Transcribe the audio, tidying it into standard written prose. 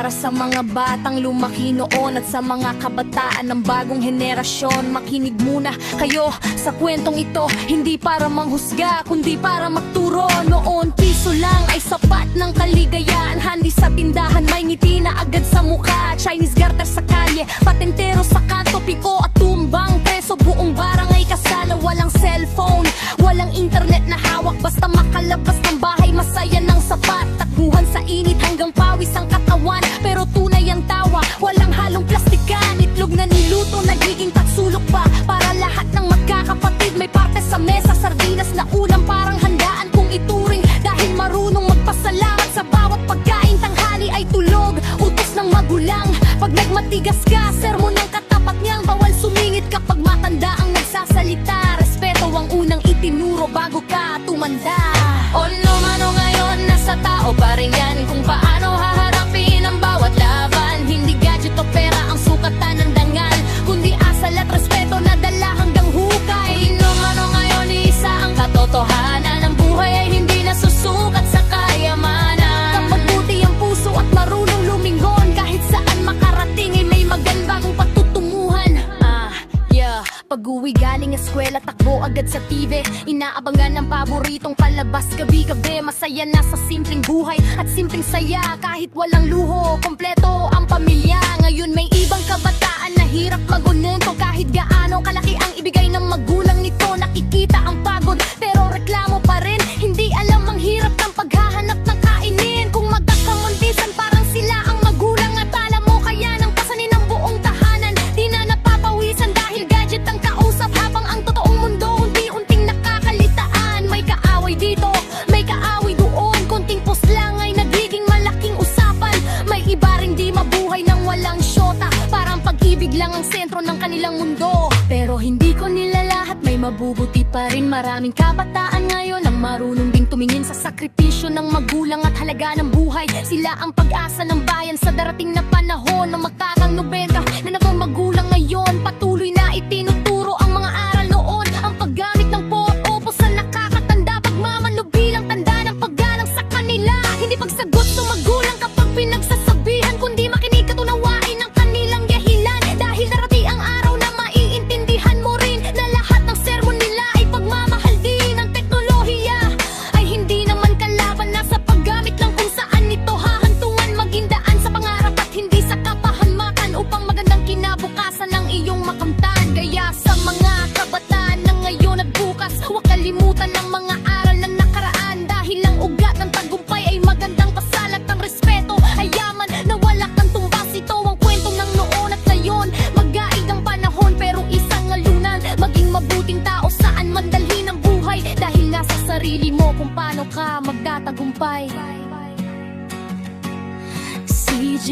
Para sa mga batang lumaki noon at sa mga kabataan ng bagong henerasyon, makinig muna kayo sa kwentong ito. Hindi para manghusga, kundi para magturo. Noon piso lang ay sapat ng kaligayahan. Handi sa tindahan, may ngiti na agad sa mukha. Chinese garter sa kalye, patentero sa kanto, piko at tumbang preso. Buong barangay kasala, walang cellphone, walang internet na hawak. Basta makalabas ng bahay, masaya ng sapat. Takbuhan sa init hanggang pawis ang katawan, pero tunay ang tawa, walang halong plastikan. Itlog na niluto, nagiging tatsulok pa para lahat ng magkakapatid. May parte sa mesa, sardinas na ulam, parang handaan kung ituring. Dahil marunong magpasalamat sa bawat pagkain. Tanghali ay tulog, utos ng magulang. Pag nagmatigas ka, sermon ng katapat niyang. Bawal sumingit kapag matanda ang nagsasalita. Respeto ang unang itinuro bago ka tumanda. O mano ngayon, nasa tao pa rin yan kung paano haharapin ang bawat laban. Hindi gadget o pera ang sukatan ng dangal, kundi asal at respeto na dala hanggang hukay. O mano ngayon, isa ang katotohanan. Ang buhay ay hindi nasusukat sa kayamanan. Kapag buti ang puso at marunong lumingon, kahit saan makarating ay may magandang pagtutunguhan. Pag-uwi galing eskwela, takbo agad sa TV. Inaabangan ng paboritong palabas gabi-gabi. Masaya na sa simpleng buhay at simpleng saya. Kahit walang luho, kompleto ang pamilya. Ngayon may ibang kabataan na hirap magunento. Kahit gaano kalaki ang ibigay ng magulang nito, nakikita ang pagod pero reklamo pa rin. Hindi alam ang hirap ng paghahanap ng kainin. Kung magkakamuntisan, parang sila ang magulang. At alam mo kaya ng pasanin ng buong tahanan, di na napapawisan dahil gadget ang kausap. Habang ang totoong mundo unti-unting nakakalitaan. May kaaway dito, may kaaway doon. Konting post lang ay nagiging malaking usapan. May iba ring di mabuhay nang walang syota, parang pag-ibig lang ang sentro ng kanilang mundo. Pero hindi ko nila lahat, may mabubuti pa rin. Maraming kabataan ngayon ang marunong ding tumingin sa sakripisyo ng magulang at halaga ng buhay. Sila ang pag-asa ng bayan sa darating na panahon. Na magkakang 90 na nagong magulang ngayon, patuloy na itinuturo ang mga aral noon. Ang paggamit ng po-opo sa nakakatanda, pagmamano bilang tanda ng paggalang sa kanila. Hindi pagsagot sa magulang kapag pinagsasabihan, kundi makinig at unawain ang kanilang dahilan. Dahil darating ang araw na maiintindihan mo rin na lahat ng sermon nila ay pagmamahal din. Ang teknolohiya ay hindi naman kalaban, nasa paggamit lang kung saan ito hahantungan. Maging daan sa pangarap at hindi sa kapahamakan, upang magandang kinabukasan ng iyong makamtan. Kaya sa mga kabataan ng ngayon at bukas, huwag kalimutan ang mga aral ng nakaraan. Dahil ang ugat ng tagumpay ay magandang pasal at ang respeto ay yaman na wala kang tumbas. Ito ang kwento ng noon at ngayon, mag-aig ang panahon pero isang alunan. Maging mabuting tao saan man dalhin ang buhay, dahil nasa sarili mo kung paano ka magtatagumpay. CJ